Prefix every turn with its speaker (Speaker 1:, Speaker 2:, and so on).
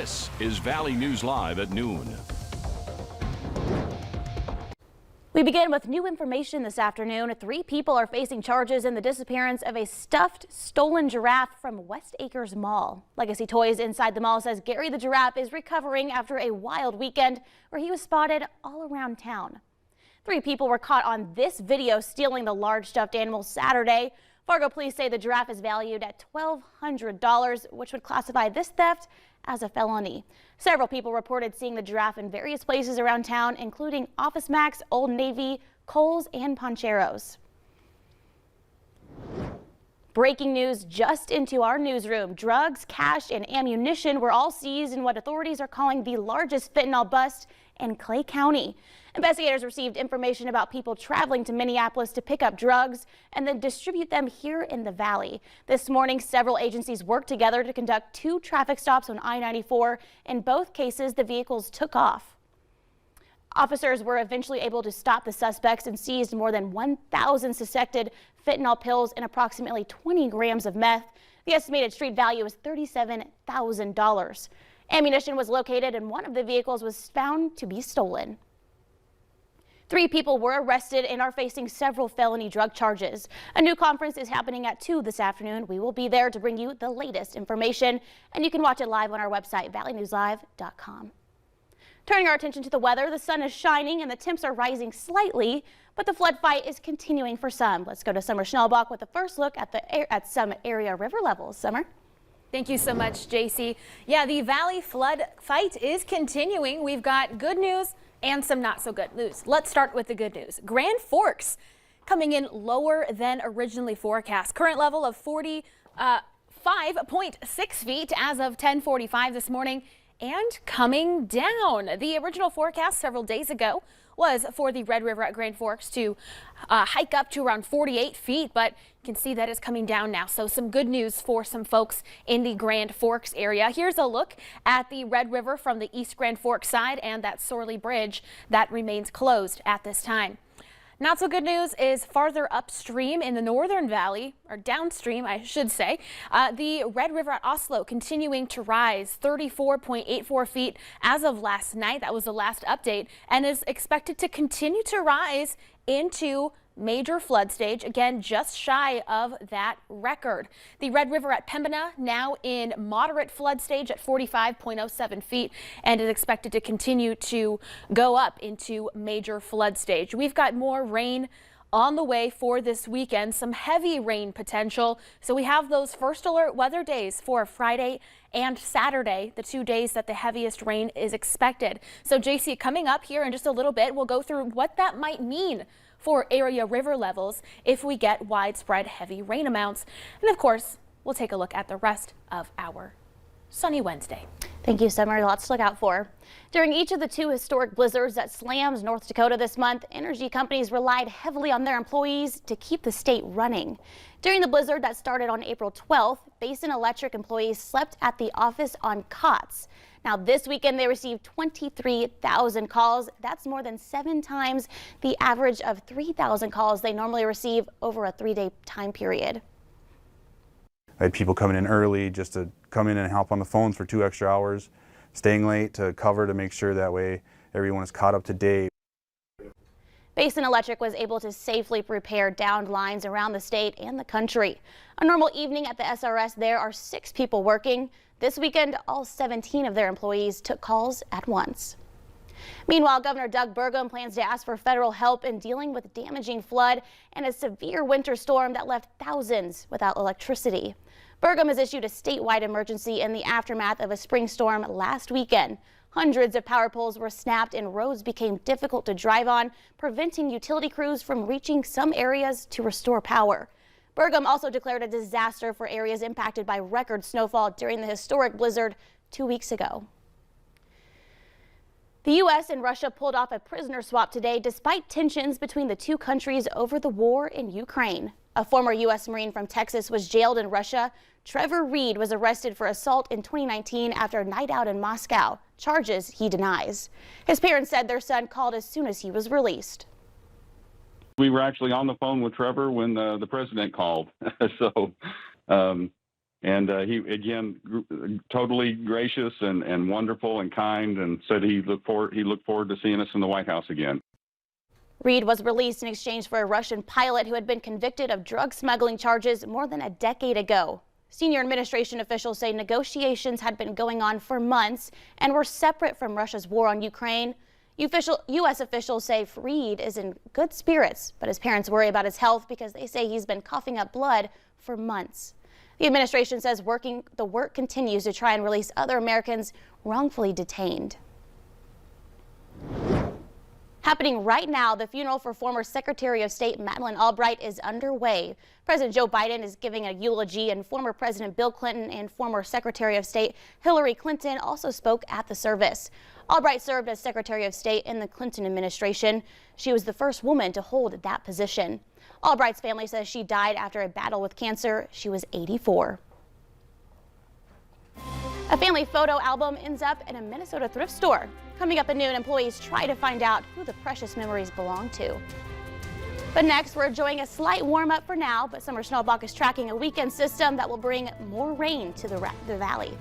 Speaker 1: This is Valley News Live at noon.
Speaker 2: We begin with new information this afternoon. 3 people are facing charges in the disappearance of a stuffed, stolen giraffe from West Acres Mall. Legacy Toys inside the mall says Gary the giraffe is recovering after a wild weekend where he was spotted all around town. 3 people were caught on this video stealing the large stuffed animal Saturday. Fargo police say the giraffe is valued at $1,200, which would classify this theft as a felony. Several people reported seeing the giraffe in various places around town, including Office Max, Old Navy, Kohl's, and Poncheros. Breaking news just into our newsroom. Drugs, cash, and ammunition were all seized in what authorities are calling the largest fentanyl bust in Clay County. Investigators received information about people traveling to Minneapolis to pick up drugs and then distribute them here in the valley. This morning, several agencies worked together to conduct 2 traffic stops on I-94. In both cases, the vehicles took off. Officers were eventually able to stop the suspects and seized more than 1,000 suspected fentanyl pills and approximately 20 grams of meth. The estimated street value is $37,000. Ammunition was located and one of the vehicles was found to be stolen. 3 people were arrested and are facing several felony drug charges. A new conference is happening at 2 this afternoon. We will be there to bring you the latest information, and you can watch it live on our website, valleynewslive.com. Turning our attention to the weather, the sun is shining and the temps are rising slightly, but the flood fight is continuing for some. Let's go to Summer Schnellbach with the first look at some area river levels. Summer?
Speaker 3: Thank you so much, JC. Yeah, the valley flood fight is continuing. We've got good news and some not so good news. Let's start with the good news. Grand Forks coming in lower than originally forecast. Current level of 45.6 feet as of 10:45 this morning and coming down. The original forecast several days ago was for the Red River at Grand Forks to hike up to around 48 feet, but you can see that is coming down now. So some good news for some folks in the Grand Forks area. Here's a look at the Red River from the East Grand Forks side and that Sorley Bridge that remains closed at this time. Not so good news is farther upstream in the Northern Valley, or downstream, I should say. The Red River at Oslo continuing to rise 34.84 feet as of last night. That was the last update and is expected to continue to rise into major flood stage, again just shy of that record. The Red River at Pembina now in moderate flood stage at 45.07 feet and is expected to continue to go up into major flood stage. We've got more rain on the way for this weekend, some heavy rain potential. So we have those first alert weather days for Friday and Saturday, the 2 days that the heaviest rain is expected. So JC, coming up here in just a little bit, we'll go through what that might mean for area river levels if we get widespread heavy rain amounts. And of course, we'll take a look at the rest of our sunny Wednesday.
Speaker 2: Thank you, Summer. Lots to look out for. During each of the 2 historic blizzards that slammed North Dakota this month, energy companies relied heavily on their employees to keep the state running. During the blizzard that started on April 12th, Basin Electric employees slept at the office on cots. Now this weekend they received 23,000 calls. That's more than 7 times the average of 3,000 calls they normally receive over a 3-day time period.
Speaker 4: I had people coming in early just to come in and help on the phones for 2 extra hours, staying late to cover to make sure that way everyone is caught up to date.
Speaker 2: Basin Electric was able to safely repair downed lines around the state and the country. A normal evening at the SRS, there are 6 people working. This weekend, all 17 of their employees took calls at once. Meanwhile, Governor Doug Burgum plans to ask for federal help in dealing with damaging flood and a severe winter storm that left thousands without electricity. Burgum has issued a statewide emergency in the aftermath of a spring storm last weekend. Hundreds of power poles were snapped and roads became difficult to drive on, preventing utility crews from reaching some areas to restore power. Burgum also declared a disaster for areas impacted by record snowfall during the historic blizzard 2 weeks ago. The U.S. and Russia pulled off a prisoner swap today despite tensions between the 2 countries over the war in Ukraine. A former U.S. Marine from Texas was jailed in Russia. Trevor Reed was arrested for assault in 2019 after a night out in Moscow, charges he denies. His parents said their son called as soon as he was released.
Speaker 5: We were actually on the phone with Trevor when the president called. So, And he, again, totally gracious and wonderful and kind, and said he looked forward to seeing us in the White House again.
Speaker 2: Reed was released in exchange for a Russian pilot who had been convicted of drug smuggling charges more than a decade ago. Senior administration officials say negotiations had been going on for months and were separate from Russia's war on Ukraine. U.S. officials say Reed is in good spirits, but his parents worry about his health because they say he's been coughing up blood for months. The administration says the work continues to try and release other Americans wrongfully detained. Happening right now, the funeral for former Secretary of State Madeleine Albright is underway. President Joe Biden is giving a eulogy, and former President Bill Clinton and former Secretary of State Hillary Clinton also spoke at the service. Albright served as Secretary of State in the Clinton administration. She was the first woman to hold that position. Albright's family says she died after a battle with cancer. She was 84. A family photo album ends up in a Minnesota thrift store. Coming up at noon, employees try to find out who the precious memories belong to. But next, we're enjoying a slight warm up for now, but Summer Snowblock is tracking a weekend system that will bring more rain to the valley.